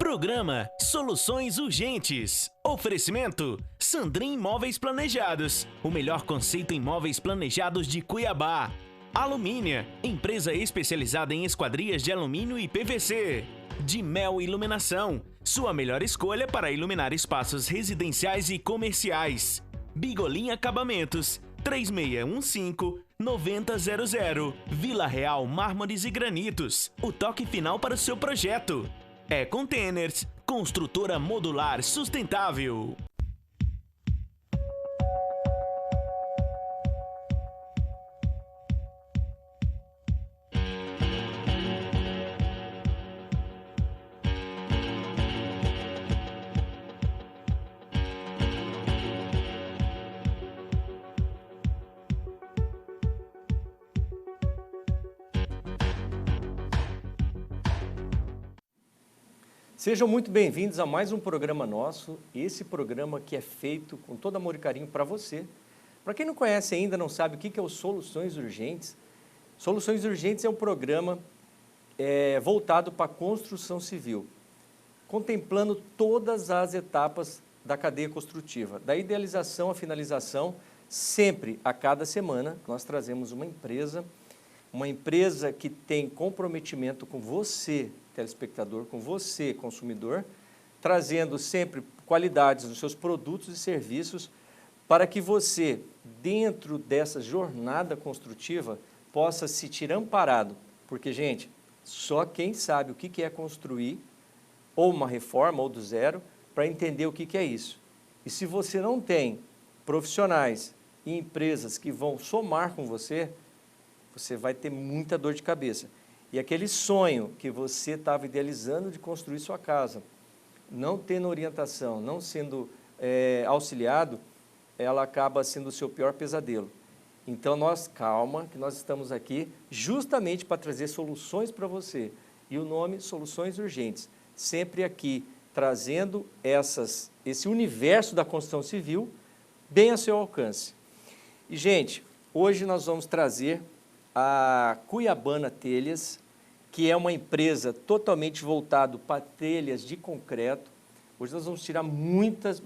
Programa Soluções Urgentes. Oferecimento Sandrin Imóveis Planejados. O melhor conceito em imóveis planejados de Cuiabá. Alumínia, empresa especializada em esquadrias de alumínio e PVC. De Mel Iluminação, sua melhor escolha para iluminar espaços residenciais e comerciais. Bigolim Acabamentos, 3615-9000. Vila Real Mármores e Granitos, o toque final para o seu projeto. Containers, construtora modular sustentável. Sejam muito bem-vindos a mais um programa nosso, esse programa que é feito com todo amor e carinho para você. Para quem não conhece ainda, não sabe o que é o Soluções Urgentes, Soluções Urgentes é um programa voltado para a construção civil, contemplando todas as etapas da cadeia construtiva, da idealização à finalização, sempre a cada semana nós trazemos uma empresa que tem comprometimento com você, telespectador, com você, consumidor, trazendo sempre qualidades nos seus produtos e serviços para que você, dentro dessa jornada construtiva, possa se sentir amparado. Porque, gente, só quem sabe o que é construir, ou uma reforma, ou do zero, para entender o que é isso. E se você não tem profissionais e empresas que vão somar com você, você vai ter muita dor de cabeça. E aquele sonho que você estava idealizando de construir sua casa, não tendo orientação, não sendo auxiliado, ela acaba sendo o seu pior pesadelo. Então, calma, que nós estamos aqui justamente para trazer soluções para você. E o nome Soluções Urgentes, sempre aqui trazendo esse universo da construção civil bem a seu alcance. E, gente, hoje nós vamos trazer a Cuiabana Telhas, que é uma empresa totalmente voltada para telhas de concreto. Hoje nós vamos tirar muitas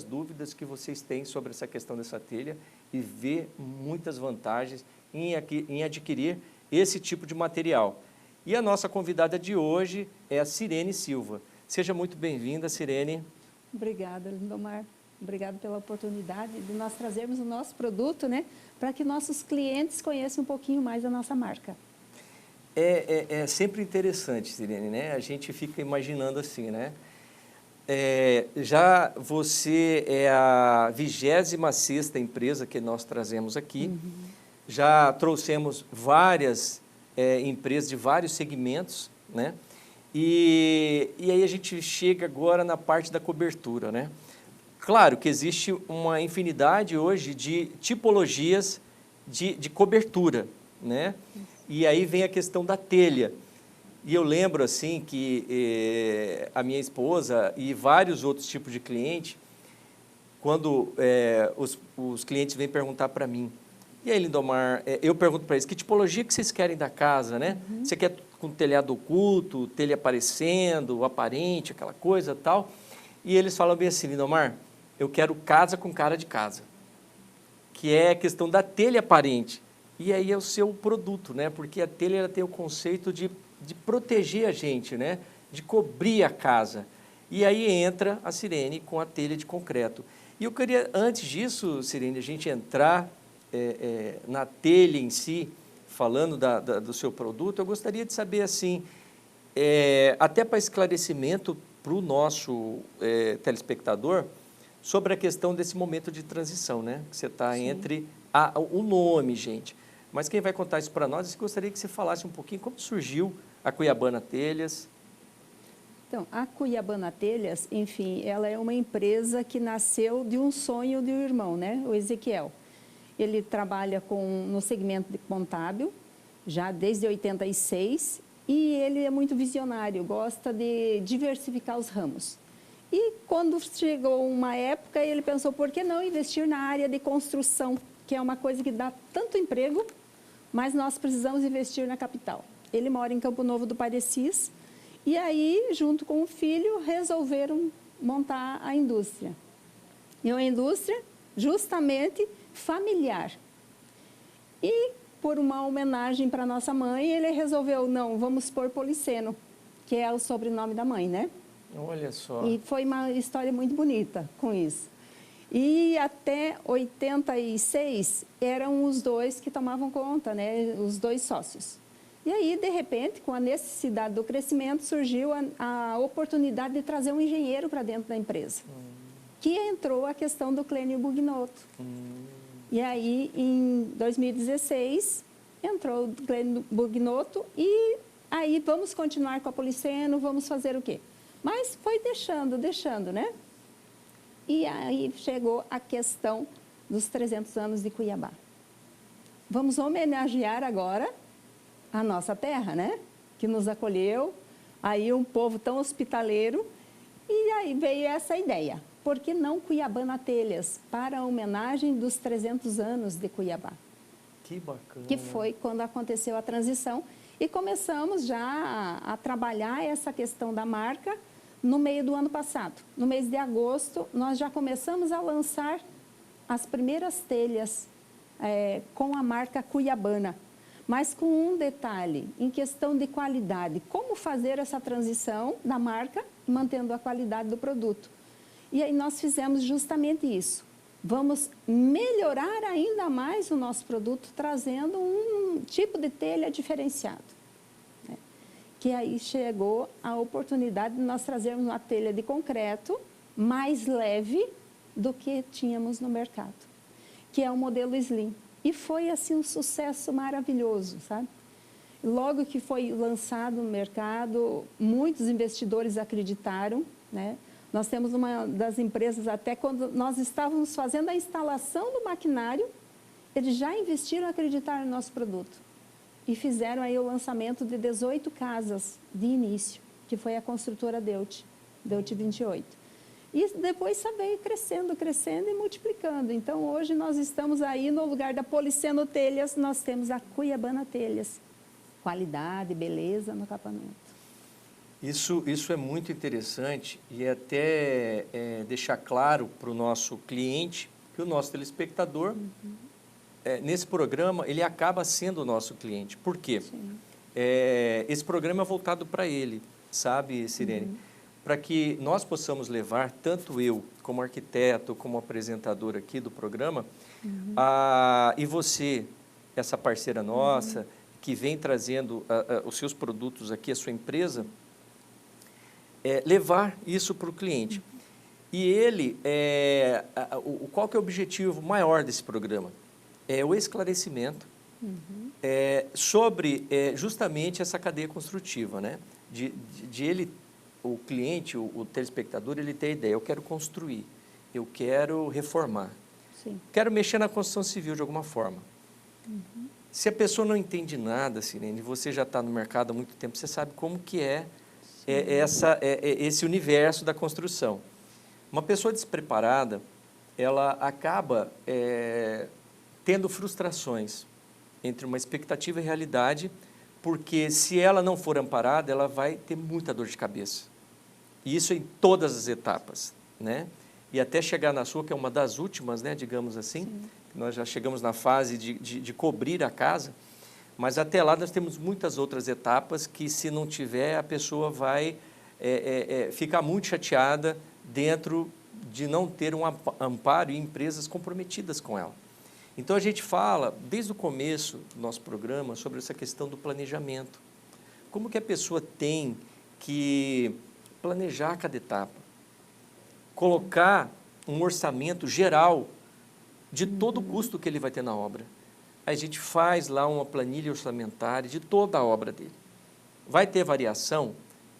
dúvidas que vocês têm sobre essa questão dessa telha e ver muitas vantagens em adquirir esse tipo de material. E a nossa convidada de hoje é a Sirene Silva. Seja muito bem-vinda, Sirene. Obrigada, Lindomar. Obrigada pela oportunidade de nós trazermos o nosso produto, né, para que nossos clientes conheçam um pouquinho mais a nossa marca. É sempre interessante, Sirene, né? A gente fica imaginando assim, né? Já você é a 26ª empresa que nós trazemos aqui. Uhum. Já trouxemos várias empresas de vários segmentos, né? E aí a gente chega agora na parte da cobertura, né? Claro que existe uma infinidade hoje de tipologias de cobertura, né? E aí vem a questão da telha. E eu lembro assim que a minha esposa e vários outros tipos de cliente, quando os clientes vêm perguntar para mim, e aí, Lindomar, eu pergunto para eles, que tipologia que vocês querem da casa, né? Uhum. Você quer com telhado oculto, telha aparecendo, aparente, aquela coisa e tal? E eles falam bem assim, Lindomar, eu quero casa com cara de casa, que é a questão da telha aparente. E aí é o seu produto, né? Porque a telha ela tem o conceito de proteger a gente, né? De cobrir a casa. E aí entra a Sirene com a telha de concreto. E eu queria, antes disso, Sirene, a gente entrar na telha em si, falando do seu produto, eu gostaria de saber, assim, até para esclarecimento para o nosso telespectador, sobre a questão desse momento de transição, né? Que você está entre o nome, gente. Mas quem vai contar isso para nós, eu gostaria que você falasse um pouquinho como surgiu a Cuiabana Telhas. Então, a Cuiabana Telhas, enfim, ela é uma empresa que nasceu de um sonho de um irmão, né? O Ezequiel. Ele trabalha no segmento de contábil, já desde 86, e ele é muito visionário, gosta de diversificar os ramos. E quando chegou uma época, ele pensou, por que não investir na área de construção, que é uma coisa que dá tanto emprego, mas nós precisamos investir na capital. Ele mora em Campo Novo do Parecis E aí, junto com o filho, resolveram montar a indústria. E uma indústria justamente familiar. E, por uma homenagem para nossa mãe, ele resolveu, não, vamos pôr Policeno, que é o sobrenome da mãe, né? Olha só. E foi uma história muito bonita com isso. E até 86 eram os dois que tomavam conta, né? Os dois sócios. E aí, de repente, com a necessidade do crescimento, surgiu a oportunidade de trazer um engenheiro para dentro da empresa. Que entrou a questão do Clênio Bugnoto. E aí, em 2016, entrou o Clênio Bugnoto e aí vamos continuar com a Policeno, vamos fazer o quê? Mas foi deixando, né? E aí chegou a questão dos 300 anos de Cuiabá. Vamos homenagear agora a nossa terra, né? Que nos acolheu, aí um povo tão hospitaleiro. E aí veio essa ideia. Por que não Cuiabá na Telhas, para a homenagem dos 300 anos de Cuiabá? Que bacana. Que foi quando aconteceu a transição. E começamos já a trabalhar essa questão da marca no meio do ano passado. No mês de agosto, nós já começamos a lançar as primeiras telhas com a marca Cuiabana. Mas com um detalhe, em questão de qualidade. Como fazer essa transição da marca, mantendo a qualidade do produto? E aí nós fizemos justamente isso. Vamos melhorar ainda mais o nosso produto, trazendo um tipo de telha diferenciado. Né? Que aí chegou a oportunidade de nós trazermos uma telha de concreto mais leve do que tínhamos no mercado, que é o modelo Slim. E foi assim um sucesso maravilhoso, sabe? Logo que foi lançado no mercado, muitos investidores acreditaram, né? Nós temos uma das empresas, até quando nós estávamos fazendo a instalação do maquinário, eles já investiram e acreditaram no nosso produto. E fizeram aí o lançamento de 18 casas de início, que foi a construtora Deutsche 28. E depois só veio crescendo, crescendo e multiplicando. Então, hoje nós estamos aí no lugar da Policeno Telhas, nós temos a Cuiabana Telhas. Qualidade, beleza no acabamento. Isso é muito interessante e até deixar claro para o nosso cliente que o nosso telespectador, nesse programa, ele acaba sendo o nosso cliente. Por quê? Esse programa é voltado para ele, sabe, Sirene? Para que nós possamos levar, tanto eu como arquiteto, como apresentador aqui do programa, e você, essa parceira nossa, que vem trazendo os seus produtos aqui, a sua empresa, levar isso para o cliente. E ele, qual que é o objetivo maior desse programa? É o esclarecimento sobre justamente essa cadeia construtiva, né? De ele, o cliente, o telespectador, ele tem a ideia, eu quero construir, eu quero reformar, quero mexer na construção civil de alguma forma. Se a pessoa não entende nada, Sirene, você já está no mercado há muito tempo, você sabe como que esse universo da construção. Uma pessoa despreparada, ela acaba tendo frustrações entre uma expectativa e realidade, porque se ela não for amparada, ela vai ter muita dor de cabeça. E isso em todas as etapas, né? E até chegar na sua, que é uma das últimas, né, digamos assim, nós já chegamos na fase de cobrir a casa, mas até lá nós temos muitas outras etapas que, se não tiver, a pessoa vai ficar muito chateada dentro de não ter um amparo e empresas comprometidas com ela. Então, a gente fala, desde o começo do nosso programa, sobre essa questão do planejamento. Como que a pessoa tem que planejar cada etapa, colocar um orçamento geral de todo o custo que ele vai ter na obra. A gente faz lá uma planilha orçamentária de toda a obra dele. Vai ter variação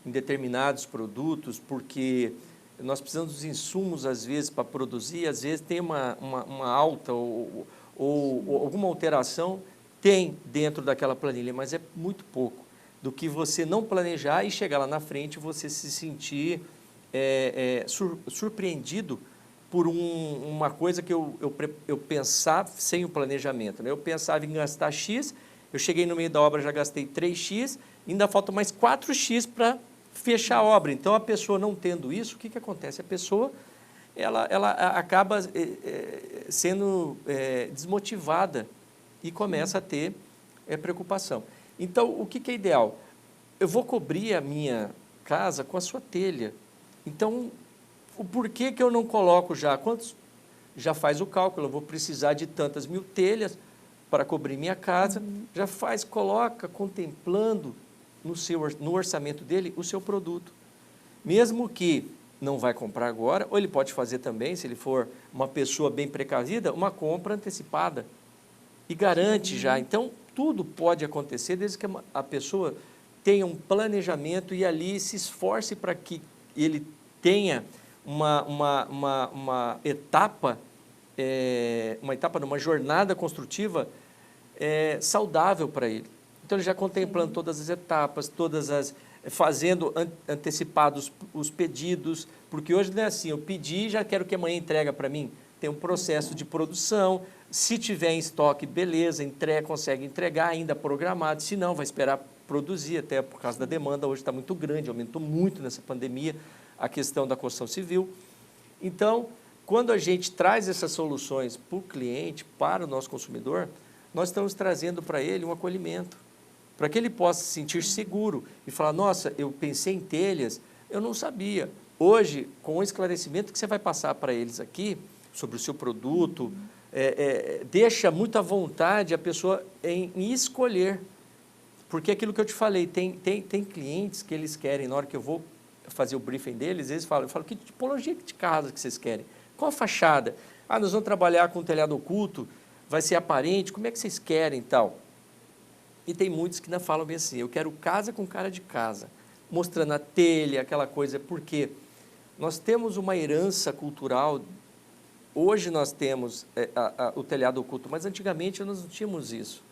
em determinados produtos, porque nós precisamos dos insumos, às vezes, para produzir, às vezes tem uma alta ou alguma alteração, tem dentro daquela planilha, mas é muito pouco do que você não planejar e chegar lá na frente você se sentir surpreendido por uma coisa que eu pensava sem o planejamento, né? Eu pensava em gastar X, eu cheguei no meio da obra, já gastei 3X, ainda falta mais 4X para fechar a obra. Então, a pessoa não tendo isso, o que acontece? A pessoa ela acaba sendo desmotivada e começa a ter preocupação. Então, o que é ideal? Eu vou cobrir a minha casa com a sua telha. Então, o porquê que eu não coloco já? Quantos? Já faz o cálculo, eu vou precisar de tantas mil telhas para cobrir minha casa. Já faz, coloca contemplando no orçamento dele o seu produto. Mesmo que não vai comprar agora, ou ele pode fazer também, se ele for uma pessoa bem precavida, uma compra antecipada. E garante já. Então, tudo pode acontecer desde que a pessoa tenha um planejamento e ali se esforce para que ele tenha uma etapa, uma jornada construtiva saudável para ele. Então, ele já contemplando todas as etapas, fazendo antecipados os pedidos, porque hoje não é assim, eu pedi e já quero que amanhã entrega para mim. Tem um processo de produção, se tiver em estoque, beleza, consegue entregar ainda programado, se não, vai esperar produzir, até por causa da demanda, hoje está muito grande, aumentou muito nessa pandemia a questão da construção civil. Então, quando a gente traz essas soluções para o cliente, para o nosso consumidor, nós estamos trazendo para ele um acolhimento, para que ele possa se sentir seguro e falar, nossa, eu pensei em telhas, eu não sabia. Hoje, com o esclarecimento que você vai passar para eles aqui, sobre o seu produto, deixa muito à vontade a pessoa em escolher. Porque aquilo que eu te falei, tem clientes que eles querem, na hora que eu vou fazer o briefing deles, eu falo, que tipologia de casa que vocês querem? Qual a fachada? Ah, nós vamos trabalhar com telhado oculto, vai ser aparente, como é que vocês querem e tal? E tem muitos que ainda falam bem assim, eu quero casa com cara de casa, mostrando a telha, aquela coisa, porque nós temos uma herança cultural. Hoje nós temos o telhado oculto, mas antigamente nós não tínhamos isso.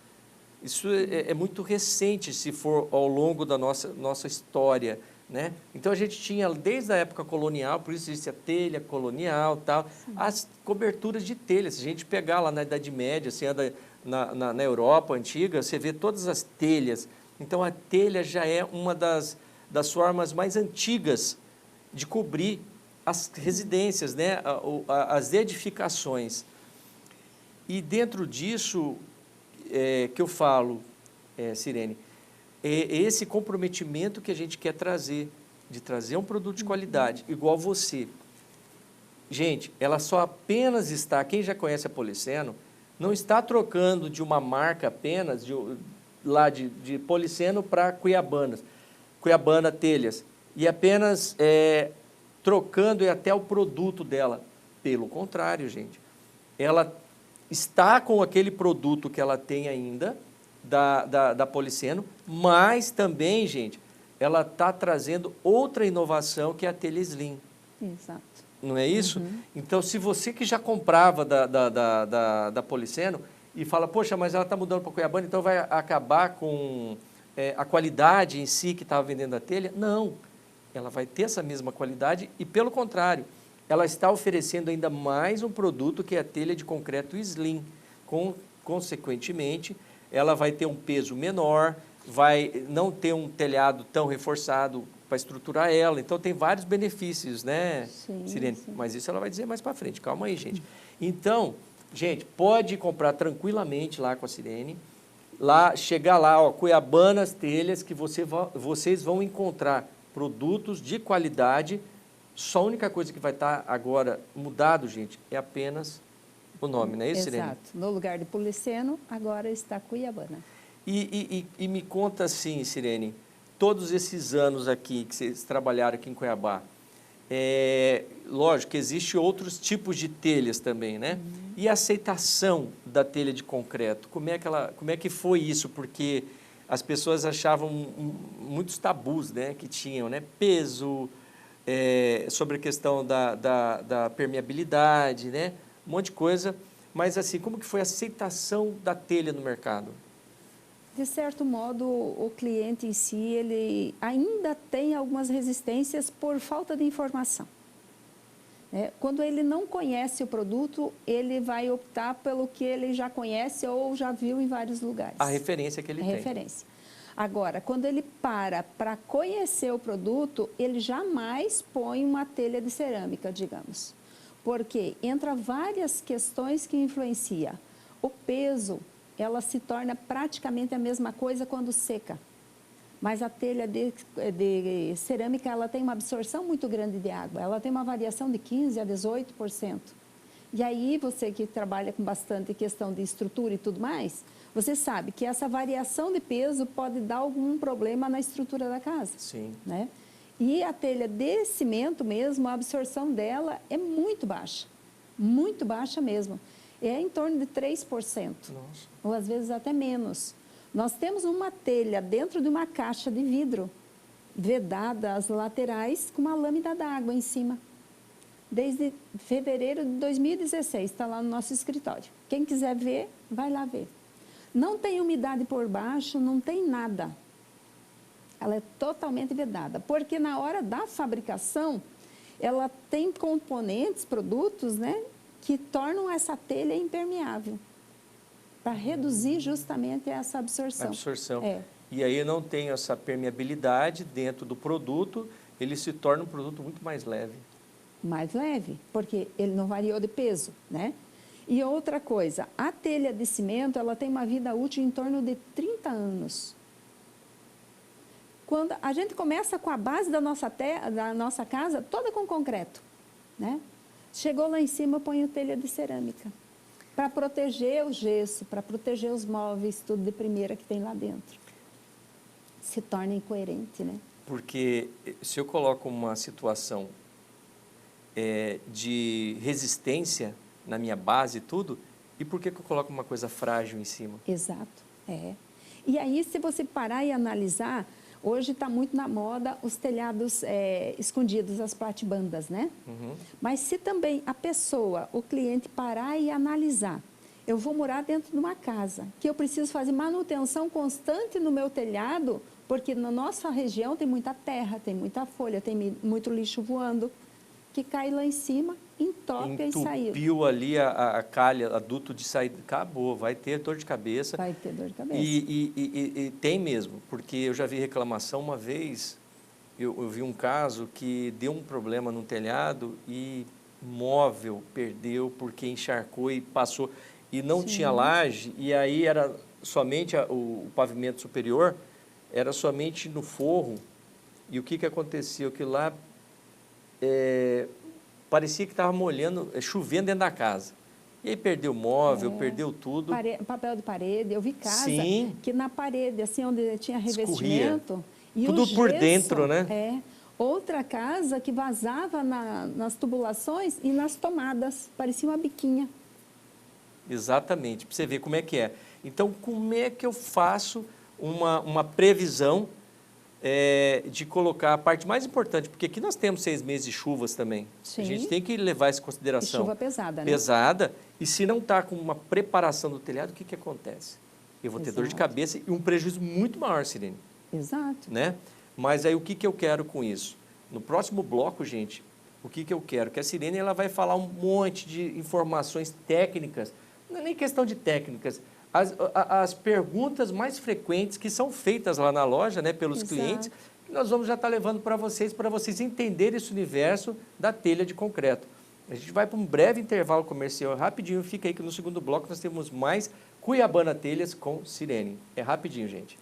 Isso é muito recente, se for ao longo da nossa história, né? Então, a gente tinha, desde a época colonial, por isso existe a telha colonial, tal, as coberturas de telha. Se a gente pegar lá na Idade Média, você anda na Europa antiga, você vê todas as telhas. Então, a telha já é uma das formas mais antigas de cobrir as residências, né? As edificações. E dentro disso, que eu falo, Sirene, esse comprometimento que a gente quer trazer, de trazer um produto de qualidade, igual você. Gente, ela só apenas está, quem já conhece a Policeno, não está trocando de uma marca apenas, de Policeno para Cuiabana Telhas, e apenas trocando até o produto dela. Pelo contrário, gente, ela está com aquele produto que ela tem ainda, da Policeno, mas também, gente, ela está trazendo outra inovação que é a telha Slim. Exato. Não é isso? Então, se você que já comprava da Policeno e fala, poxa, mas ela está mudando para Cuiabana, então vai acabar com a qualidade em si que estava vendendo a telha? Não, ela vai ter essa mesma qualidade e, pelo contrário, ela está oferecendo ainda mais um produto que é a telha de concreto Slim. Consequentemente, ela vai ter um peso menor, vai não ter um telhado tão reforçado para estruturar ela. Então, tem vários benefícios, né, Sirene? Sim. Mas isso ela vai dizer mais para frente. Calma aí, gente. Então, gente, pode comprar tranquilamente lá com a Sirene. Chegar lá, ó, Cuiabanas Telhas, que vocês vão encontrar produtos de qualidade. Só a única coisa que vai estar agora mudado, gente, é apenas o nome, não é isso, Sirene? Exato. No lugar de Policeno, agora está Cuiabana. E me conta assim, Sirene, todos esses anos aqui que vocês trabalharam aqui em Cuiabá, lógico que existem outros tipos de telhas também, né? E a aceitação da telha de concreto, como é que foi isso? Porque as pessoas achavam muitos tabus, né, que tinham, né? Peso, sobre a questão da permeabilidade, né? Um monte de coisa, mas assim, como que foi a aceitação da telha no mercado? De certo modo, o cliente em si, ele ainda tem algumas resistências por falta de informação. Quando ele não conhece o produto, ele vai optar pelo que ele já conhece ou já viu em vários lugares. A referência que ele tem. A referência. Agora, quando ele para conhecer o produto, ele jamais põe uma telha de cerâmica, digamos. Porque entra várias questões que influenciam. O peso, ela se torna praticamente a mesma coisa quando seca. Mas a telha de cerâmica, ela tem uma absorção muito grande de água. Ela tem uma variação de 15% a 18%. E aí, você que trabalha com bastante questão de estrutura e tudo mais, você sabe que essa variação de peso pode dar algum problema na estrutura da casa. Sim. Né? E a telha de cimento mesmo, a absorção dela é muito baixa mesmo. É em torno de 3%, Nossa. ou às vezes até menos. Nós temos uma telha dentro de uma caixa de vidro, vedada as laterais, com uma lâmina d'água em cima. Desde fevereiro de 2016, está lá no nosso escritório. Quem quiser ver, vai lá ver. Não tem umidade por baixo, não tem nada. Ela é totalmente vedada, porque na hora da fabricação, ela tem componentes, produtos, né, que tornam essa telha impermeável, para reduzir justamente essa absorção. Absorção. É. E aí não tem essa permeabilidade dentro do produto, ele se torna um produto muito mais leve. Mais leve, porque ele não variou de peso, né? E outra coisa, a telha de cimento, ela tem uma vida útil em torno de 30 anos. Quando a gente começa com a base da nossa casa, toda com concreto, né? Chegou lá em cima, eu ponho telha de cerâmica, para proteger o gesso, para proteger os móveis, tudo de primeira que tem lá dentro. Se torna incoerente, né? Porque se eu coloco uma situação de resistência na minha base e tudo, e por que eu coloco uma coisa frágil em cima? Exato, é. E aí, se você parar e analisar, hoje está muito na moda os telhados escondidos, as platibandas, né? Uhum. Mas se também a pessoa, o cliente, parar e analisar, eu vou morar dentro de uma casa, que eu preciso fazer manutenção constante no meu telhado, porque na nossa região tem muita terra, tem muita folha, tem muito lixo voando, que cai lá em cima, entope e saiu. Entupiu ali a calha, a duto de saída, acabou, vai ter dor de cabeça. Vai ter dor de cabeça. E tem mesmo, porque eu já vi reclamação uma vez, eu vi um caso que deu um problema no telhado e móvel perdeu porque encharcou e passou, e não Sim. tinha laje, e aí era somente o pavimento superior, era somente no forro, e o que acontecia? Que lá parecia que estava molhando, chovendo dentro da casa. E aí perdeu móvel, perdeu tudo. Papel de parede, eu vi casa Sim. que na parede, assim, onde tinha revestimento... E tudo o por gesso, dentro, né? Outra casa que vazava nas tubulações e nas tomadas, parecia uma biquinha. Exatamente, para você ver como é que é. Então, como é que eu faço uma previsão de colocar a parte mais importante? Porque aqui nós temos 6 meses de chuvas também. Sim. A gente tem que levar isso em consideração. E chuva pesada, né? Pesada. E se não está com uma preparação do telhado, o que acontece? Eu vou ter dor de cabeça e um prejuízo muito maior, Sirene. Exato. Né? Mas aí o que eu quero com isso? No próximo bloco, gente, o que eu quero? Que a Sirene ela vai falar um monte de informações técnicas, não é nem questão de técnicas, as perguntas mais frequentes que são feitas lá na loja, né, pelos clientes, que nós vamos já estar levando para vocês entenderem esse universo da telha de concreto. A gente vai para um breve intervalo comercial, rapidinho, fica aí que no segundo bloco nós temos mais Cuiabana Telhas com Sirene. É rapidinho, gente.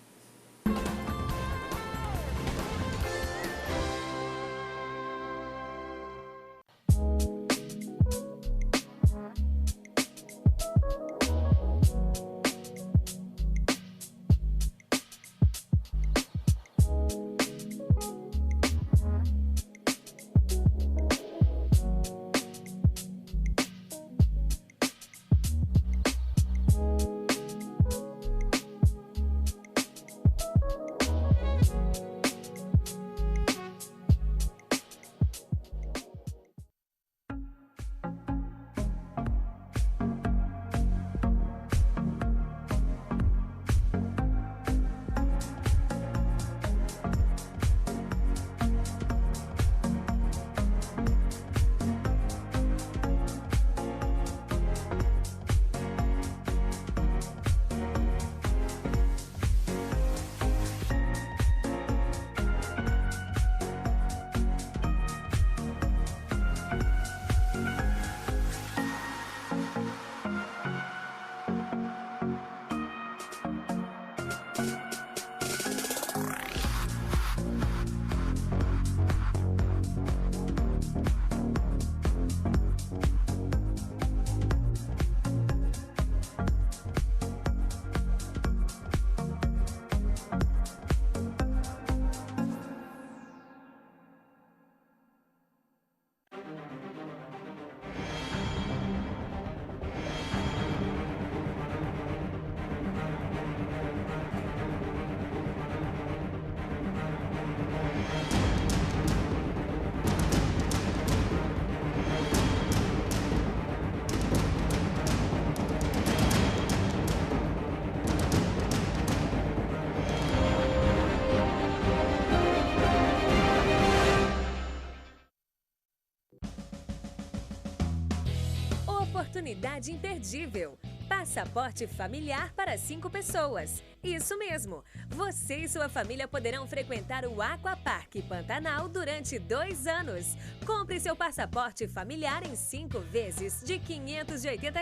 oportunidade imperdível. Passaporte familiar para 5 pessoas. Isso mesmo! Você e sua família poderão frequentar o Aquapark Pantanal durante 2 anos. Compre seu passaporte familiar em 5 vezes de R$ 580.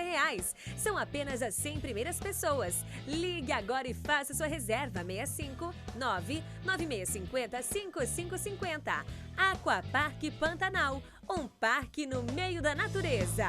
São apenas as 100 primeiras pessoas. Ligue agora e faça sua reserva 65 99650 5550. Aquapark Pantanal, um parque no meio da natureza.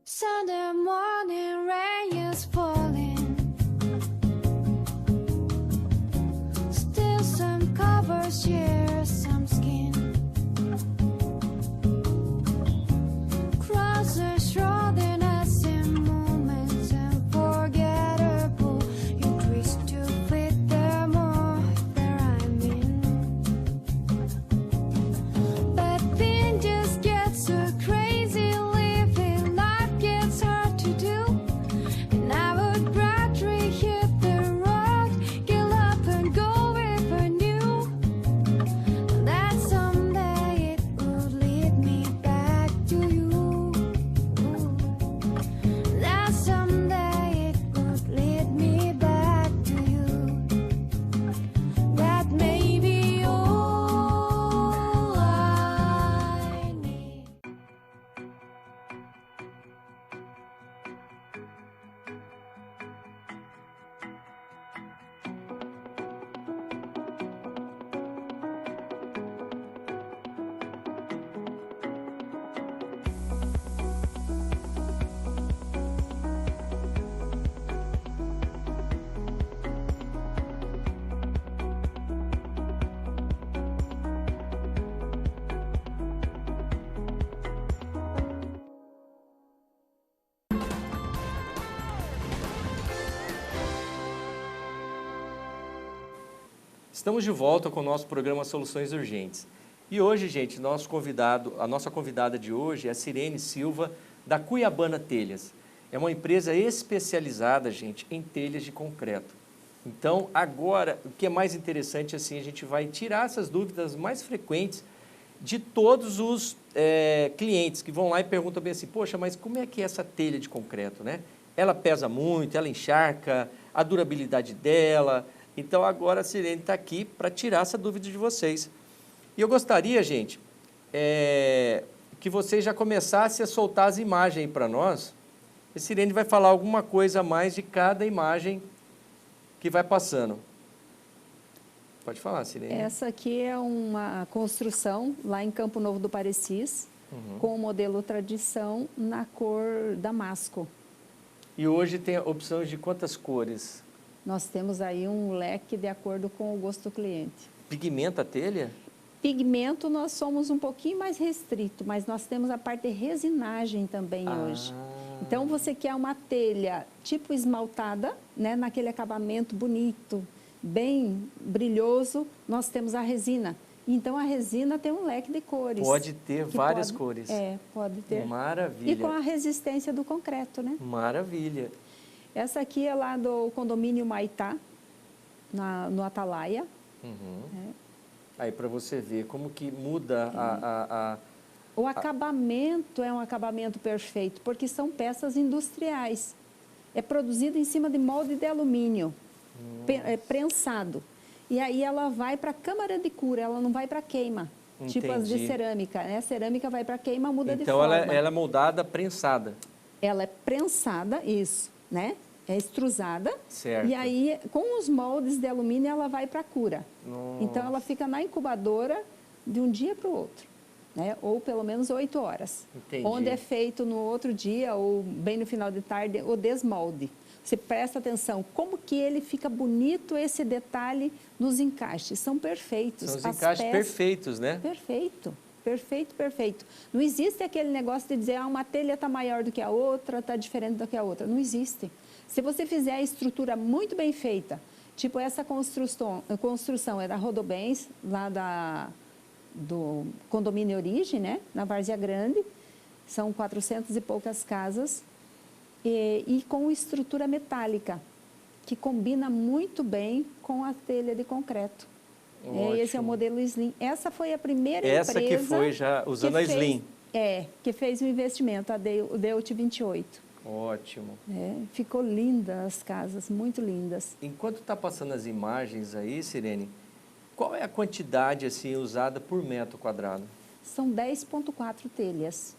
Sunday morning rain is falling. Still some covers share some skin. Crosses shrouding us in moments unforgettable. You twist to fit the more that I'm in. But then just gets so crazy. Estamos de volta com o nosso programa Soluções Urgentes. E hoje, gente, a nossa convidada de hoje é a Sirene Silva, da Cuiabana Telhas. É uma empresa especializada, gente, em telhas de concreto. Então, agora, o que é mais interessante, assim, a gente vai tirar essas dúvidas mais frequentes de todos os clientes que vão lá e perguntam bem assim, poxa, mas como é que é essa telha de concreto, né? Ela pesa muito, ela encharca, a durabilidade dela. Então, agora a Sirene está aqui para tirar essa dúvida de vocês. E eu gostaria, gente, que vocês já começassem a soltar as imagens aí para nós. A Sirene vai falar alguma coisa a mais de cada imagem que vai passando. Pode falar, Sirene. Essa aqui é uma construção lá em Campo Novo do Parecis, com o modelo tradição na cor damasco. E hoje tem opções de quantas cores? Nós temos aí um leque de acordo com o gosto do cliente. Pigmenta a telha? Pigmento nós somos um pouquinho mais restrito, mas nós temos a parte de resinagem também hoje. Então você quer uma telha tipo esmaltada, né, naquele acabamento bonito, bem brilhoso, nós temos a resina. Então a resina tem um leque de cores. Pode ter várias cores. Pode ter. Maravilha. E com a resistência do concreto, né? Maravilha. Essa aqui é lá do condomínio Maitá, no Atalaia. Aí para você ver como que muda O acabamento é um acabamento perfeito, porque são peças industriais. É produzido em cima de molde de alumínio, prensado. E aí ela vai para a câmara de cura, ela não vai para queima. Entendi. Tipo as de cerâmica, né? A cerâmica vai para queima, muda de Então forma. ela é moldada prensada. Ela é prensada, isso, né? É extrusada. Certo. E aí, com os moldes de alumínio, ela vai para a cura. Nossa. Então, ela fica na incubadora de um dia para o outro, né? Ou pelo menos 8 horas. Entendi. Onde é feito no outro dia ou bem no final de tarde o desmolde. Você presta atenção, como que ele fica bonito esse detalhe nos encaixes. São perfeitos. São os As encaixes peças- perfeitos, né? Perfeito, perfeito, perfeito. Não existe aquele negócio de dizer, uma telha está maior do que a outra, está diferente do que a outra. Não existe. Se você fizer a estrutura muito bem feita, tipo essa construção é da Rodobens, lá do condomínio Origem, né? Na Várzea Grande, são 400 e poucas casas, e com estrutura metálica, que combina muito bem com a telha de concreto. Esse é o Ótimo. modelo Slim. Essa foi a primeira Essa empresa... que foi já usando que a fez- Slim. que fez o investimento, a Deut 28. Ótimo. Ficou linda as casas, muito lindas. Enquanto está passando as imagens aí, Sirene, qual é a quantidade assim usada por metro quadrado? São 10,4 telhas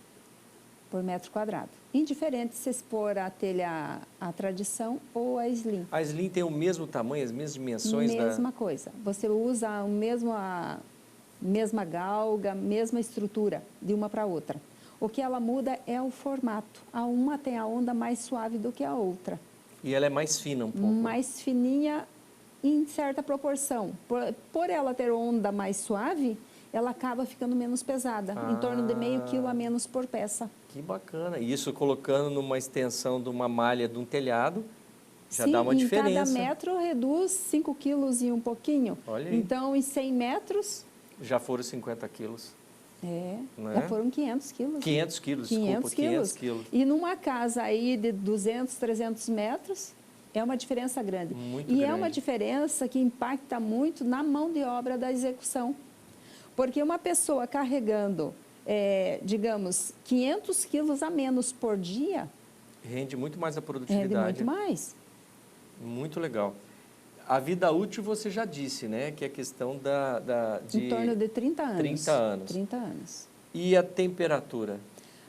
por metro quadrado. Indiferente se expor a telha a tradição ou a Slim. A Slim tem o mesmo tamanho, as mesmas dimensões Mesma coisa. Você usa a mesma galga, mesma estrutura de uma para outra. O que ela muda é o formato. A uma tem a onda mais suave do que a outra. E ela é mais fina um pouco. Mais fininha em certa proporção. Por ela ter onda mais suave, ela acaba ficando menos pesada, em torno de meio quilo a menos por peça. Que bacana. E isso colocando numa extensão de uma malha de um telhado, já Sim, dá uma em diferença. cada metro reduz 5 quilos e um pouquinho. Olha aí. Então, em 100 metros, Já foram 50 quilos. Não já é? foram 500 quilos. 500 quilos, 500 desculpa, 500 quilos. E numa casa aí de 200, 300 metros, é uma diferença grande. Muito e é grande. uma diferença que impacta muito na mão de obra da execução. Porque uma pessoa carregando, digamos, 500 quilos a menos por dia, Rende muito mais a rende produtividade. muito mais. Muito legal. A vida útil você já disse, né? Que é a questão Em torno de 30 anos. 30 anos. 30 anos. E a temperatura?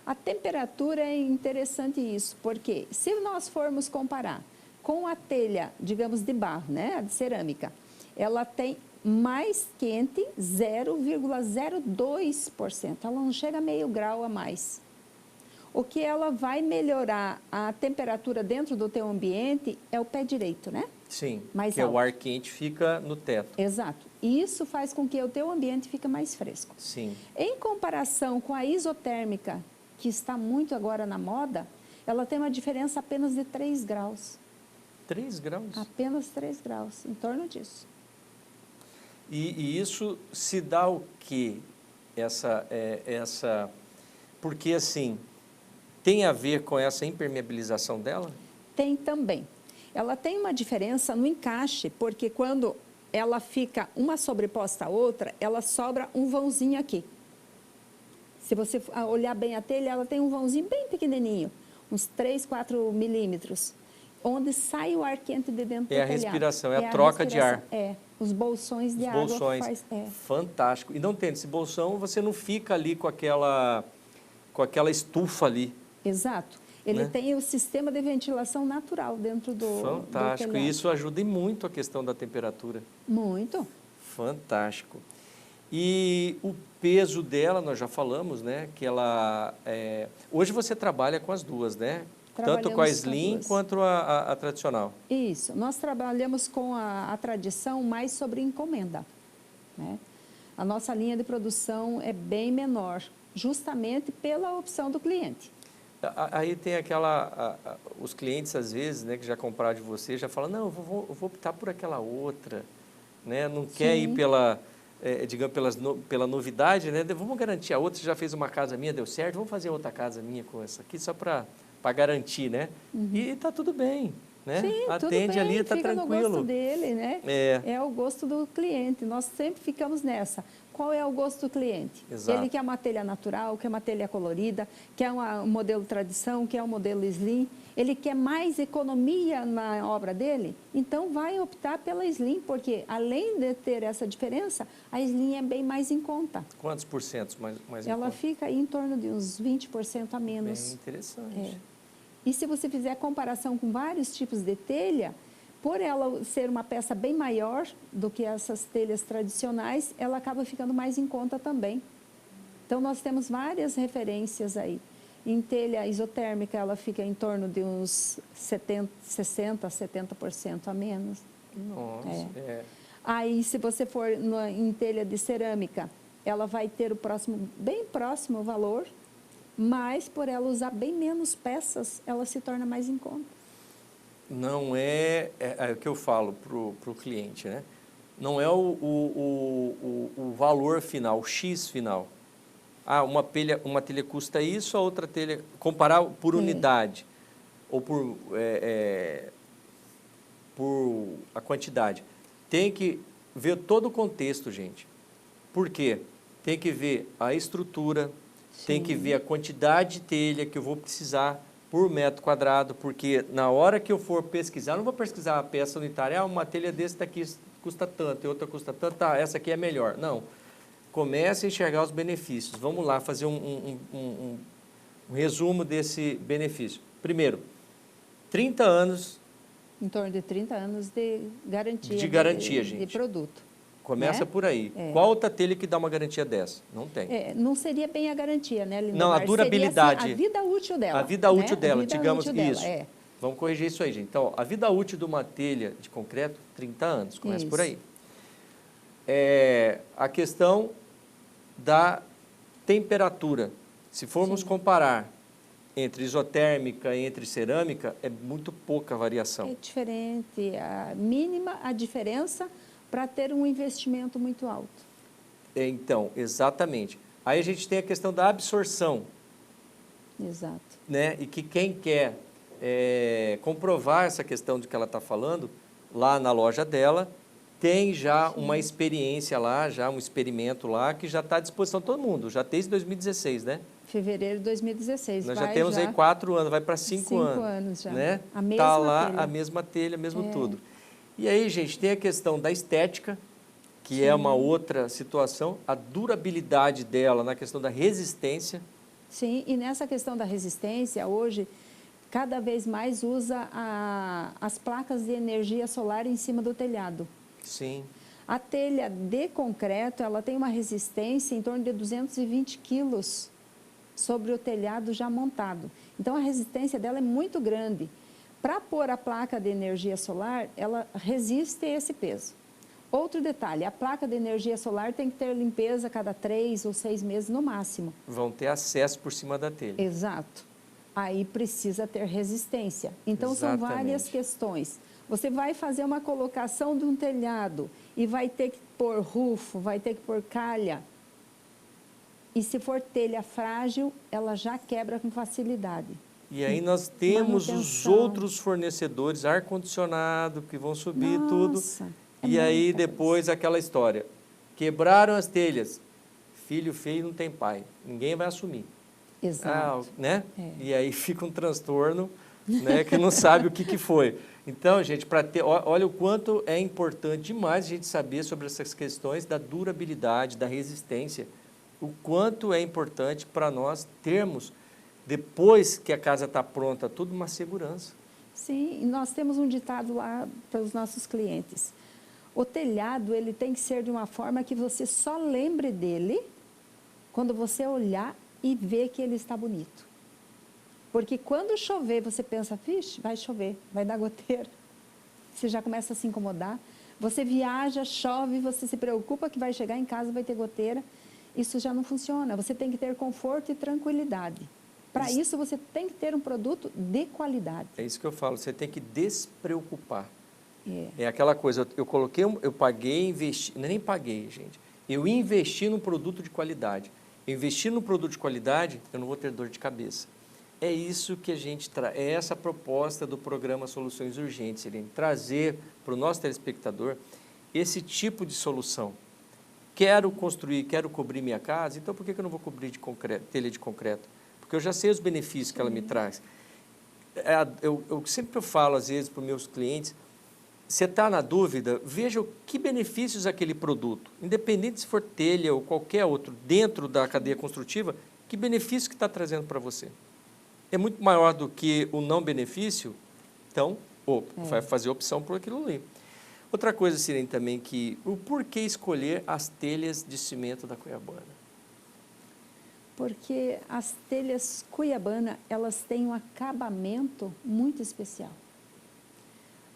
A temperatura é interessante isso, porque se nós formos comparar com a telha, digamos, de barro, né, a de cerâmica, ela tem mais quente 0,02%. Ela não chega a meio grau a mais. O que ela vai melhorar a temperatura dentro do teu ambiente é o pé direito, né? Sim, Mais que alto. o ar quente fica no teto. Exato. E isso faz com que o teu ambiente fique mais fresco. Sim. Em comparação com a isotérmica, que está muito agora na moda, ela tem uma diferença apenas de 3 graus. 3 graus? Apenas 3 graus, em torno disso. E isso se dá o quê? Porque assim, tem a ver com essa impermeabilização dela? Tem também. Ela tem uma diferença no encaixe, porque quando ela fica uma sobreposta à outra, ela sobra um vãozinho aqui. Se você olhar bem a telha, ela tem um vãozinho bem pequenininho, uns 3, 4 milímetros, onde sai o ar quente de dentro do É a telhado. respiração, é a troca de ar. Os bolsões de Os água. bolsões. Fantástico. E não tendo esse bolsão, você não fica ali com aquela estufa ali. Exato. Ele Né? tem o sistema de ventilação natural dentro do Fantástico. do E telhado. isso ajuda muito a questão da temperatura. Muito. Fantástico. E o peso dela, nós já falamos, né? Que ela... Hoje você trabalha com as duas, né? Tanto com a Trabalhamos com as Slim duas. quanto a tradicional. Isso. Nós trabalhamos com a tradição mais sobre encomenda, né? A nossa linha de produção é bem menor, justamente pela opção do cliente. Aí tem os clientes, às vezes, né, que já compraram de você, já falam, não, eu vou optar por aquela outra, né? Não quer ir Sim. pela novidade, né? Vamos garantir a outra, você já fez uma casa minha, deu certo, vamos fazer outra casa minha com essa aqui, só para garantir, né? E está tudo bem, né? Sim, tudo Atende bem, ali, está fica no tranquilo. gosto dele, né? É o gosto do cliente. Nós sempre ficamos nessa. Qual é o gosto do cliente? Exato. Ele quer uma telha natural, quer uma telha colorida, quer um modelo tradição, quer um modelo Slim. Ele quer mais economia na obra dele? Então, vai optar pela Slim, porque além de ter essa diferença, a Slim é bem mais em conta. Quantos por cento mais em Ela conta? fica aí em torno de uns 20% a menos. Bem interessante. E se você fizer a comparação com vários tipos de telha, por ela ser uma peça bem maior do que essas telhas tradicionais, ela acaba ficando mais em conta também. Então, nós temos várias referências aí. Em telha isotérmica, ela fica em torno de uns 60%, 70% a menos. Nossa, Aí, se você for em telha de cerâmica, ela vai ter bem próximo o valor, mas por ela usar bem menos peças, ela se torna mais em conta. Não é o que eu falo para o cliente, né? Não é o valor final, o X final. Ah, uma telha custa isso, a outra telha... Comparar por unidade ou por a quantidade. Tem que ver todo o contexto, gente. Por quê? Tem que ver a estrutura, tem que ver a quantidade de telha que eu vou precisar por metro quadrado, porque na hora que eu for pesquisar, eu não vou pesquisar a peça unitária, uma telha desse daqui custa tanto, e outra custa tanto, tá, essa aqui é melhor. Não. Comece a enxergar os benefícios. Vamos lá fazer um resumo desse benefício. Primeiro, 30 anos... Em torno de 30 anos de garantia. De garantia, gente. De produto. Começa né? por aí. Qual outra telha que dá uma garantia dessa? Não tem. Não seria bem a garantia, né, Lindomar? Não, a durabilidade. Seria, assim, a vida útil dela. A vida útil né? dela, A vida digamos útil dela, isso. Vamos corrigir isso aí, gente. Então, a vida útil de uma telha de concreto, 30 anos. Começa por aí. A questão da temperatura. Se formos comparar entre isotérmica e entre cerâmica, é muito pouca variação. É diferente, a mínima a diferença para ter um investimento muito alto. Então, exatamente. Aí a gente tem a questão da absorção. Exato. Né? E que quem quer comprovar essa questão de que ela está falando, lá na loja dela, tem já uma experiência lá, já um experimento lá, que já está à disposição de todo mundo, já desde 2016, né? Fevereiro de 2016. Nós já temos aí 4 anos, vai para 5 anos. 5 anos já. Né? A mesma tá lá telha. a mesma telha, mesmo tudo. E aí, gente, tem a questão da estética, que é uma outra situação, a durabilidade dela na questão da resistência. Sim, e nessa questão da resistência, hoje, cada vez mais usa as placas de energia solar em cima do telhado. Sim. A telha de concreto, ela tem uma resistência em torno de 220 quilos sobre o telhado já montado. Então, a resistência dela é muito grande. Para pôr a placa de energia solar, ela resiste a esse peso. Outro detalhe, a placa de energia solar tem que ter limpeza a cada 3 ou 6 meses no máximo. Vão ter acesso por cima da telha. Exato. Aí precisa ter resistência. Então, são várias questões. Você vai fazer uma colocação de um telhado e vai ter que pôr rufo, vai ter que pôr calha. E se for telha frágil, ela já quebra com facilidade. E aí nós temos os outros fornecedores, ar-condicionado, que vão subir tudo. E aí depois aquela história. Quebraram as telhas. Filho feio não tem pai. Ninguém vai assumir. Exato. Né? E aí fica um transtorno, né, que não sabe o que foi. Então, gente, olha o quanto é importante demais a gente saber sobre essas questões da durabilidade, da resistência. O quanto é importante para nós termos, depois que a casa está pronta, tudo uma segurança. Sim, e nós temos um ditado lá para os nossos clientes. O telhado, ele tem que ser de uma forma que você só lembre dele quando você olhar e ver que ele está bonito. Porque quando chover, você pensa, vixe, vai chover, vai dar goteira. Você já começa a se incomodar. Você viaja, chove, você se preocupa que vai chegar em casa, vai ter goteira. Isso já não funciona. Você tem que ter conforto e tranquilidade. Para isso, você tem que ter um produto de qualidade. É isso que eu falo, você tem que despreocupar. É aquela coisa, eu paguei, investi, nem paguei, gente. Eu investi num produto de qualidade. Eu investi num produto de qualidade, eu não vou ter dor de cabeça. É isso que a gente traz, é essa a proposta do programa Soluções Urgentes, Irene, trazer para o nosso telespectador esse tipo de solução. Quero construir, quero cobrir minha casa, então por que eu não vou cobrir de concreto, telha de concreto? Porque eu já sei os benefícios que ela me traz. Eu sempre falo, às vezes, para os meus clientes, você está na dúvida, veja que benefícios aquele produto, independente se for telha ou qualquer outro, dentro da cadeia construtiva, que benefício que está trazendo para você. é muito maior do que o não benefício, então vai fazer opção por aquilo ali. Outra coisa, Sirene, também, o porquê escolher as telhas de cimento da Cuiabana? Porque as telhas Cuiabana, elas têm um acabamento muito especial.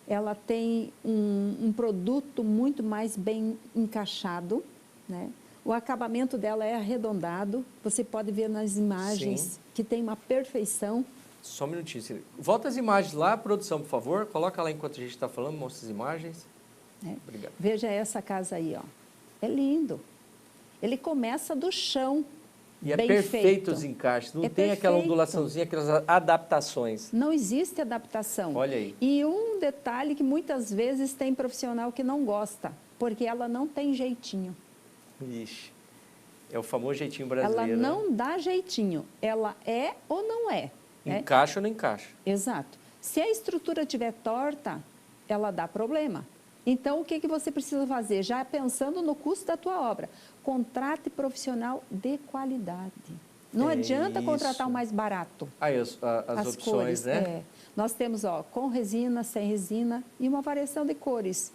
Ela tem um produto muito mais bem encaixado, né? O acabamento dela é arredondado, você pode ver nas imagens Sim. que tem uma perfeição. Só um minutinho, Sirene. Volta as imagens lá, produção, por favor. Coloca lá enquanto a gente está falando, mostra as imagens. Obrigado. Veja essa casa aí, ó. É lindo. Ele começa do chão, E é bem perfeito feito. os encaixes, não É tem aquela perfeito. ondulaçãozinha, aquelas adaptações. Não existe adaptação. Olha aí. E um detalhe que muitas vezes tem profissional que não gosta, porque ela não tem jeitinho. Ixi, é o famoso jeitinho Ela brasileiro. né? não dá jeitinho. Ela é ou não é. né? Encaixa ou não encaixa? Exato. Se a estrutura estiver torta, ela dá problema. Então, o que você precisa fazer? Já pensando no custo da tua obra, contrate profissional de qualidade. Não É adianta contratar o isso. mais barato. Aí as opções, cores, né? é. Nós temos com resina, sem resina e uma variação de cores.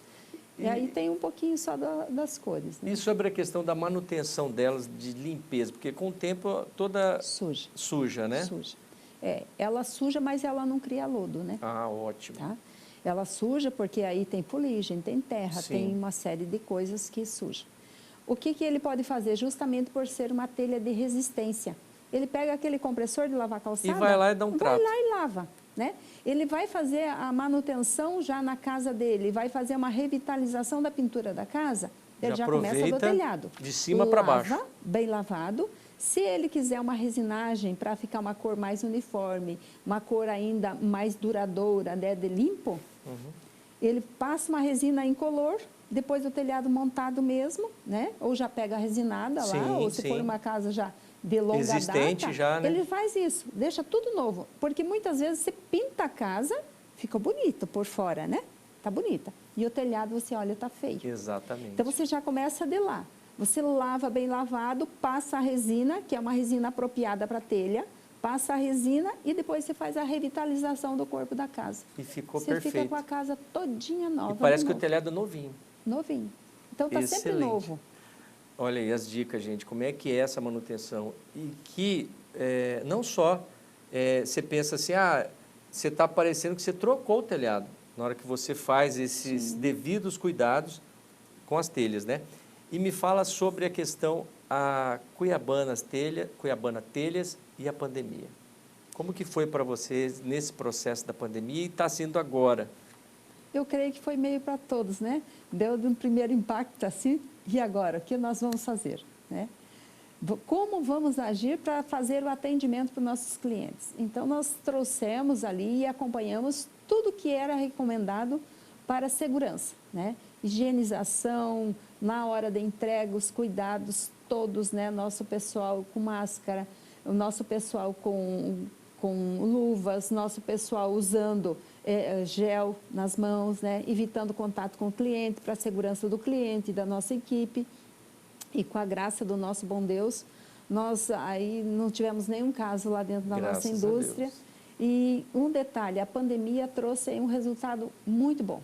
E aí tem um pouquinho só das cores. Né? E sobre a questão da manutenção delas, de limpeza, porque com o tempo toda suja, né? Suja. Ela suja, mas ela não cria lodo, né? Ah, ótimo. Tá? Ela suja porque aí tem fuligem, tem terra, Sim. tem uma série de coisas que sujam. O que ele pode fazer? Justamente por ser uma telha de resistência. Ele pega aquele compressor de lavar calçada... E vai lá e dá um trato. Vai lá e lava. Né? Ele vai fazer a manutenção já na casa dele, vai fazer uma revitalização da pintura da casa, ele já começa do aproveita telhado. de cima para baixo. Lava, bem lavado. Se ele quiser uma resinagem para ficar uma cor mais uniforme, uma cor ainda mais duradoura, né, de limpo, ele passa uma resina incolor, depois do telhado montado mesmo, né? Ou já pega a resinada Sim, lá, ou se sim. for uma casa já de longa Existente data, já, né? ele faz isso, deixa tudo novo. Porque muitas vezes você pinta a casa, fica bonito por fora, né? Tá bonita. E o telhado você olha, tá feio. Exatamente. Então você já começa de lá. Você lava bem lavado, passa a resina, que é uma resina apropriada para telha, passa a resina e depois você faz a revitalização do corpo da casa. E ficou Você perfeito. fica com a casa todinha nova. E parece de que o novo. telhado é novinho. Novinho. Então tá sempre Excelente. novo. Olha aí as dicas, gente, como é que é essa manutenção. E que não só você pensa assim, você está parecendo que você trocou o telhado, na hora que você faz esses devidos cuidados com as telhas, né? E me fala sobre a questão Cuiabana Telhas e a pandemia. Como que foi para vocês nesse processo da pandemia e está sendo agora? Eu creio que foi meio para todos, né? Deu de um primeiro impacto assim, e agora? O que nós vamos fazer? Né? Como vamos agir para fazer o atendimento para os nossos clientes? Então, nós trouxemos ali e acompanhamos tudo que era recomendado para a segurança, né? Higienização, na hora da entrega, os cuidados todos, né? Nosso pessoal com máscara, o nosso pessoal com luvas, nosso pessoal usando gel nas mãos, né? Evitando contato com o cliente, para a segurança do cliente e da nossa equipe. E com a graça do nosso bom Deus, nós aí não tivemos nenhum caso lá dentro da Graças nossa a indústria. Deus. E um detalhe, a pandemia trouxe aí um resultado muito bom.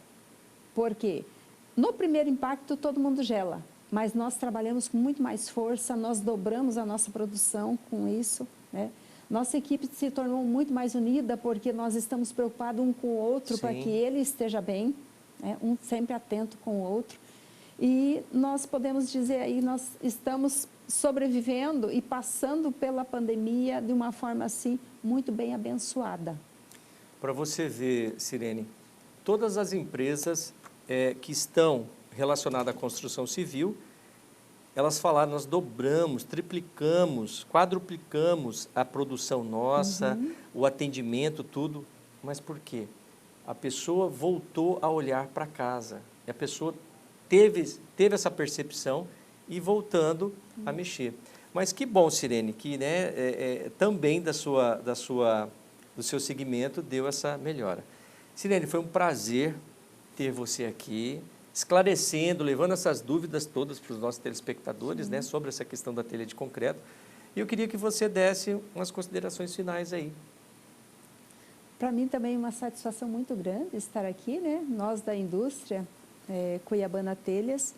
Porque no primeiro impacto todo mundo gela, mas nós trabalhamos com muito mais força, nós dobramos a nossa produção com isso, né? Nossa equipe se tornou muito mais unida porque nós estamos preocupados um com o outro para Sim. que ele esteja bem, né? Um sempre atento com o outro. E nós podemos dizer aí, nós estamos sobrevivendo e passando pela pandemia de uma forma assim muito bem abençoada. Para você ver, Sirene, todas as empresas que estão relacionadas à construção civil, elas falaram, nós dobramos, triplicamos, quadruplicamos a produção nossa, o atendimento, tudo. Mas por quê? A pessoa voltou a olhar para casa. E a pessoa teve essa percepção e voltando a mexer. Mas que bom, Sirene, que também do seu segmento deu essa melhora. Sirene, foi um prazer ter você aqui, esclarecendo, levando essas dúvidas todas para os nossos telespectadores, né, sobre essa questão da telha de concreto. E eu queria que você desse umas considerações finais aí. para mim também é uma satisfação muito grande estar aqui, né? Nós da indústria Cuiabana Telhas,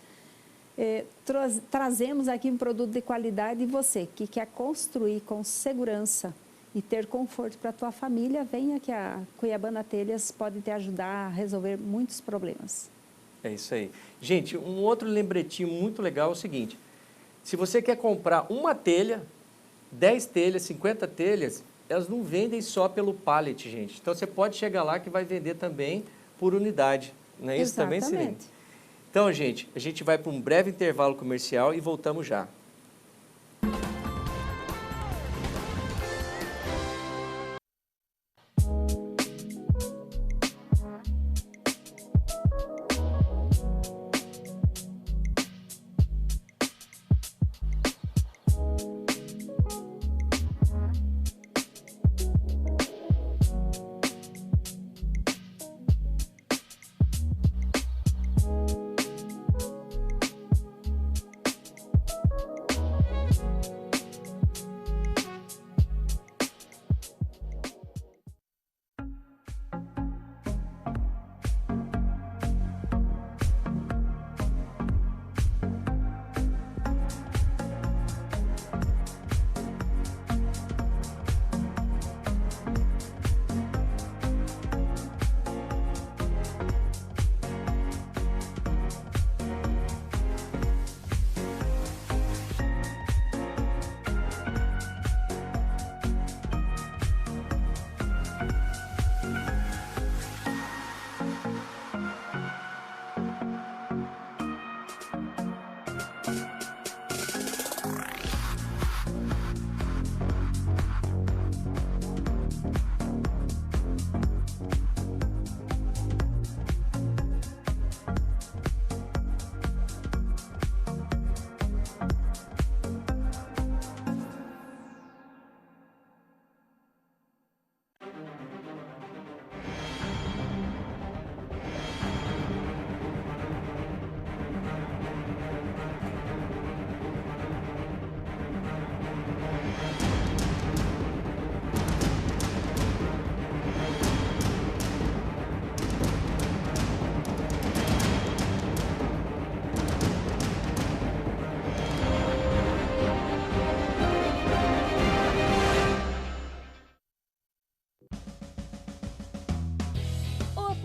trazemos aqui um produto de qualidade e você que quer construir com segurança e ter conforto para a tua família, venha que a Cuiabana Telhas pode te ajudar a resolver muitos problemas. É isso aí. Gente, um outro lembretinho muito legal é o seguinte, se você quer comprar uma telha, 10 telhas, 50 telhas, elas não vendem só pelo pallet, gente. Então, você pode chegar lá que vai vender também por unidade. Não é isso também, Cirene? Exatamente. Então, gente, a gente vai para um breve intervalo comercial e voltamos já.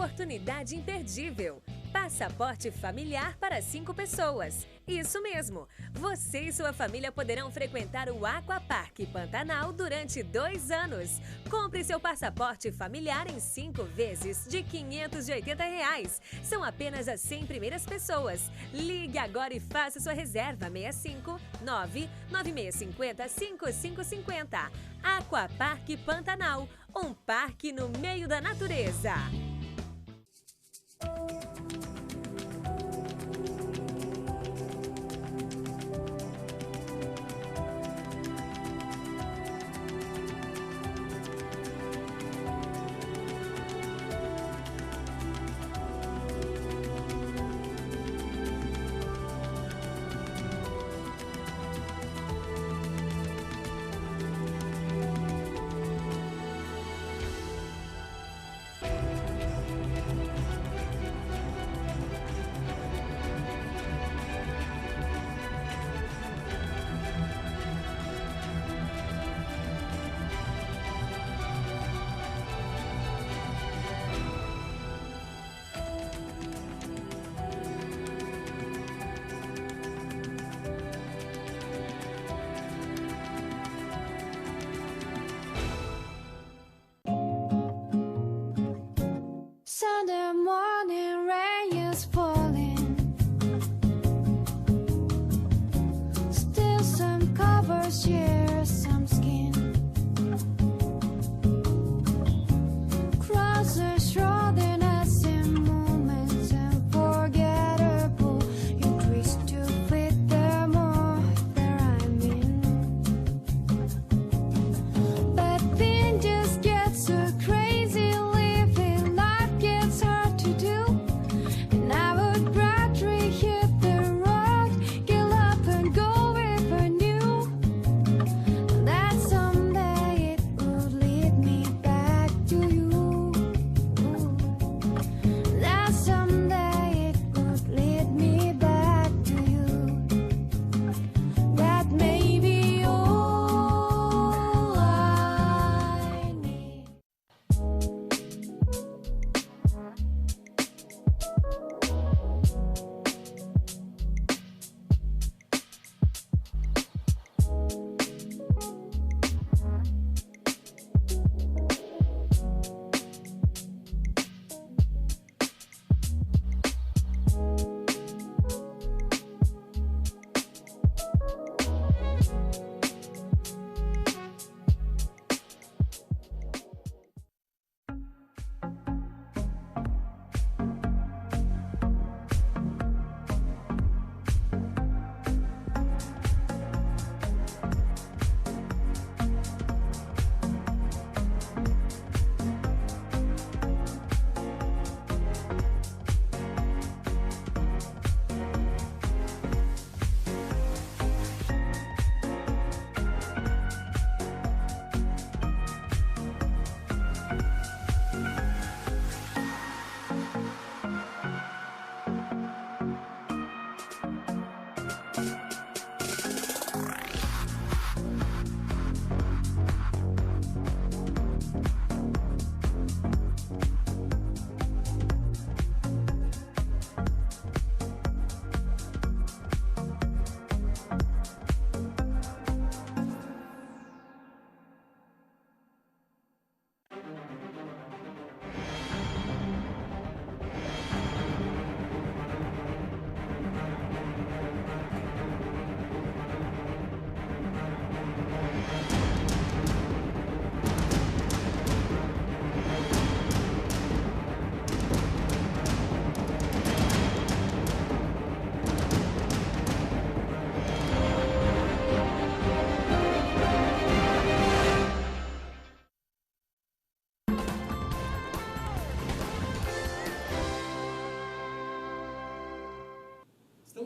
Oportunidade imperdível. Passaporte familiar para 5 pessoas. Isso mesmo! Você e sua família poderão frequentar o Aquapark Pantanal durante 2 anos. Compre seu passaporte familiar em 5 vezes de R$ 580. São apenas as 100 primeiras pessoas. Ligue agora e faça sua reserva 65 99650 5550. Aquapark Pantanal, um parque no meio da natureza.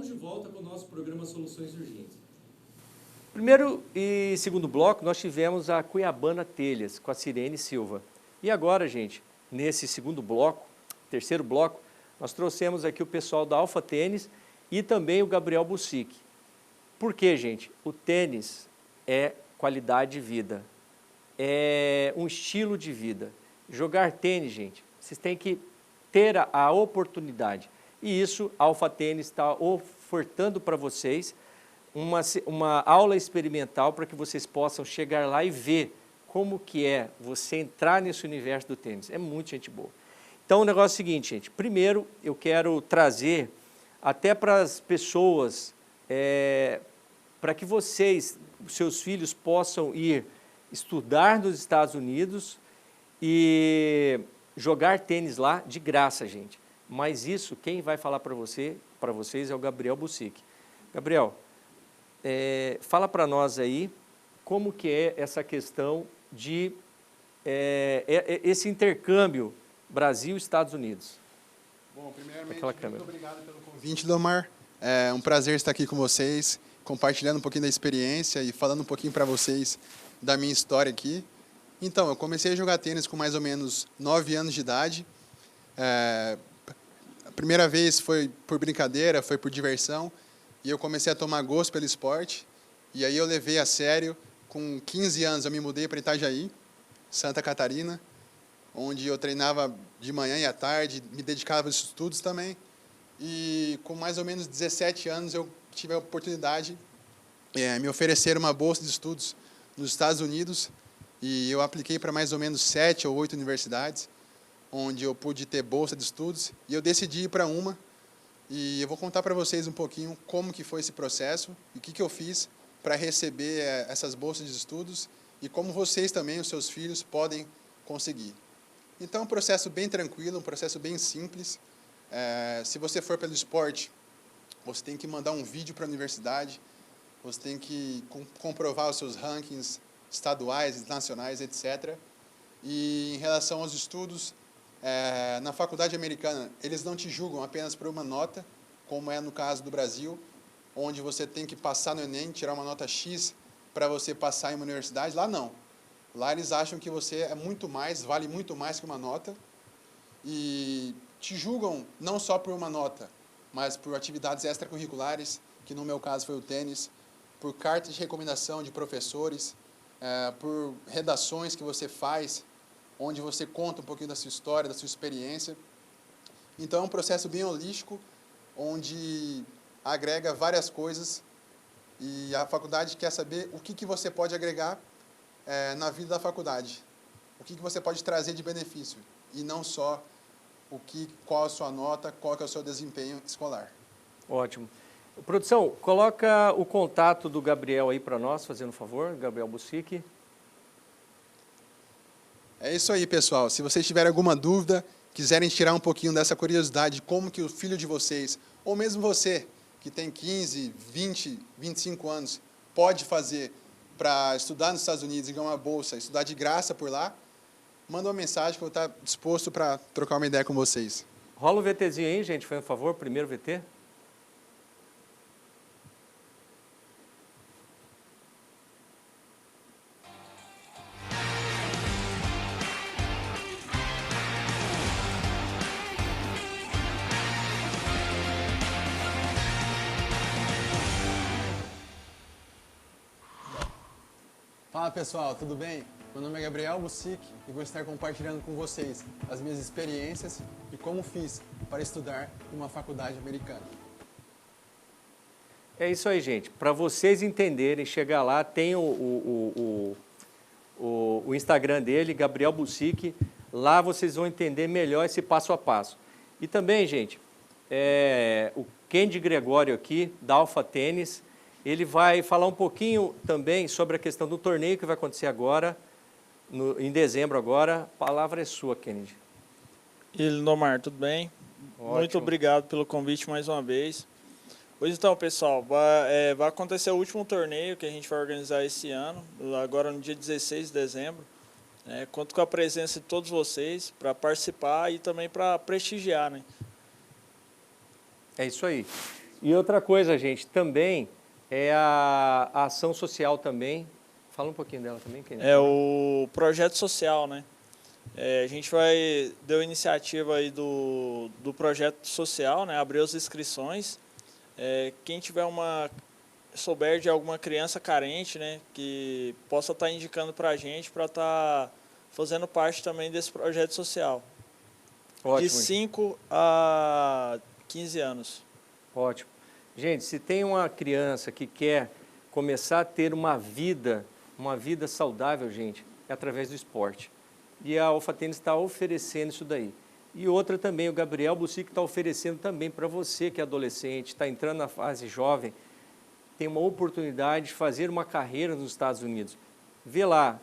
Estamos de volta com o nosso programa Soluções Urgentes. Primeiro e segundo bloco, nós tivemos a Cuiabana Telhas, com a Sirene Silva. E agora, gente, nesse segundo bloco, terceiro bloco, nós trouxemos aqui o pessoal da Alfa Tênis e também o Gabriel Busic. Por quê, gente? O tênis é qualidade de vida, é um estilo de vida. Jogar tênis, gente, vocês têm que ter a oportunidade. E isso, a Alfa Tênis está ofertando para vocês uma aula experimental para que vocês possam chegar lá e ver como que é você entrar nesse universo do tênis. É muito gente boa. Então, o negócio é o seguinte, gente. Primeiro, eu quero trazer até para as pessoas, para que vocês, seus filhos, possam ir estudar nos Estados Unidos e jogar tênis lá de graça, gente. Mas isso, quem vai falar para vocês é o Gabriel Busic. Gabriel, fala para nós aí como que é essa questão de esse intercâmbio Brasil e Estados Unidos. Bom, primeiramente, Aquela câmera. muito obrigado pelo convite, Domar. É um prazer estar aqui com vocês, compartilhando um pouquinho da experiência e falando um pouquinho para vocês da minha história aqui. Então, eu comecei a jogar tênis com mais ou menos 9 anos de idade. A primeira vez foi por brincadeira, foi por diversão, e eu comecei a tomar gosto pelo esporte, e aí eu levei a sério. Com 15 anos eu me mudei para Itajaí, Santa Catarina, onde eu treinava de manhã e à tarde, me dedicava aos estudos também, e com mais ou menos 17 anos eu tive a oportunidade de me oferecer uma bolsa de estudos nos Estados Unidos, e eu apliquei para mais ou menos 7 ou 8 universidades, onde eu pude ter bolsa de estudos, e eu decidi ir para uma, e eu vou contar para vocês um pouquinho como que foi esse processo, e o que eu fiz para receber essas bolsas de estudos, e como vocês também, os seus filhos, podem conseguir. Então, é um processo bem tranquilo, um processo bem simples. Se você for pelo esporte, você tem que mandar um vídeo para a universidade, você tem que comprovar os seus rankings estaduais, nacionais, etc. E em relação aos estudos, na faculdade americana, eles não te julgam apenas por uma nota, como é no caso do Brasil, onde você tem que passar no Enem, tirar uma nota X para você passar em uma universidade. Lá não. Lá eles acham que você é muito mais, vale muito mais que uma nota, e te julgam não só por uma nota, mas por atividades extracurriculares, que no meu caso foi o tênis, por cartas de recomendação de professores, por redações que você faz, onde você conta um pouquinho da sua história, da sua experiência. Então, é um processo bem holístico, onde agrega várias coisas, e a faculdade quer saber o que você pode agregar na vida da faculdade, o que você pode trazer de benefício, e não só qual a sua nota, qual que é o seu desempenho escolar. Ótimo. Produção, coloca o contato do Gabriel aí para nós, fazendo um favor, Gabriel Busic. É isso aí, pessoal. Se vocês tiverem alguma dúvida, quiserem tirar um pouquinho dessa curiosidade, como que o filho de vocês, ou mesmo você, que tem 15, 20, 25 anos, pode fazer para estudar nos Estados Unidos e ganhar uma bolsa, estudar de graça por lá, manda uma mensagem que eu vou estar disposto para trocar uma ideia com vocês. Rola o VTzinho aí, gente, por favor, primeiro VT. Fala pessoal, tudo bem? Meu nome é Gabriel Busic e vou estar compartilhando com vocês as minhas experiências e como fiz para estudar em uma faculdade americana. É isso aí, gente. Para vocês entenderem, chegar lá, tem o Instagram dele, Gabriel Busic. Lá vocês vão entender melhor esse passo a passo. E também, gente, o Kendi Gregório aqui, da Alfa Tênis, ele vai falar um pouquinho também sobre a questão do torneio que vai acontecer agora, em dezembro agora. A palavra é sua, Kennedy. Lindomar, tudo bem? Ótimo. Muito obrigado pelo convite mais uma vez. Pois então, pessoal, vai acontecer o último torneio que a gente vai organizar esse ano, agora no dia 16 de dezembro. Conto com a presença de todos vocês para participar e também para prestigiar, né? É isso aí. E outra coisa, gente, também é a ação social também. Fala um pouquinho dela também, Kenny. É o projeto social, né? A gente deu iniciativa aí do projeto social, né? Abriu as inscrições. Quem tiver souber de alguma criança carente, né? Que possa estar indicando para a gente para estar fazendo parte também desse projeto social. Ótimo. De 5 a 15 anos. Ótimo. Gente, se tem uma criança que quer começar a ter uma vida saudável, gente, é através do esporte. E a Alpha Tênis está oferecendo isso daí. E outra também, o Gabriel Bussic está oferecendo também para você que é adolescente, está entrando na fase jovem, tem uma oportunidade de fazer uma carreira nos Estados Unidos. Vê lá,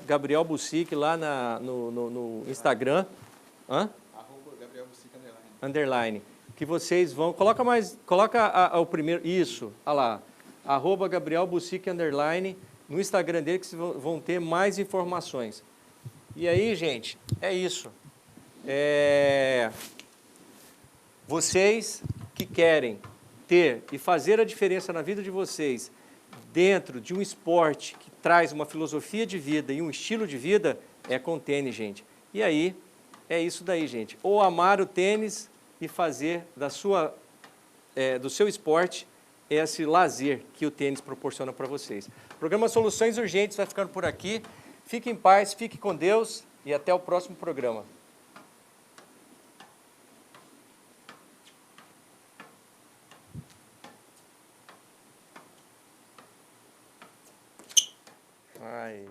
@Gabriel Bussic lá no Instagram. Gabriel Bussic _. Que vocês vão... Coloca o primeiro... Isso, olha lá. @Gabriel Bussic _ no Instagram dele que vocês vão ter mais informações. E aí, gente, é isso. Vocês que querem ter e fazer a diferença na vida de vocês dentro de um esporte que traz uma filosofia de vida e um estilo de vida, é com tênis, gente. E aí, é isso daí, gente. Ou amar o tênis e fazer do seu esporte esse lazer que o tênis proporciona para vocês. O programa Soluções Urgentes vai ficando por aqui. Fique em paz, fique com Deus e até o próximo programa. Ai.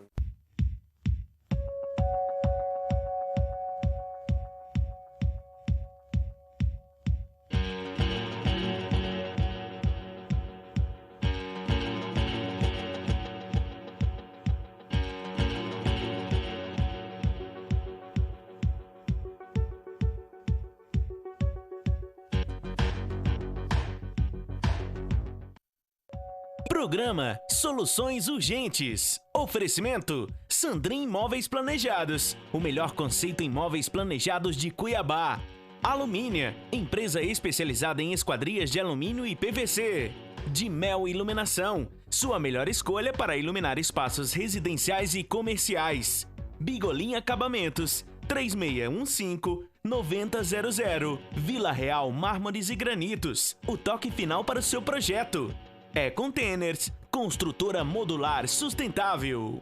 Programa Soluções Urgentes. Oferecimento Sandrin Móveis Planejados. O melhor conceito em móveis planejados de Cuiabá. Alumínia, empresa especializada em esquadrias de alumínio e PVC. De Mel Iluminação, sua melhor escolha para iluminar espaços residenciais e comerciais. Bigolim Acabamentos, 3615-9000. Vila Real Mármores e Granitos, o toque final para o seu projeto. Containers, construtora modular sustentável.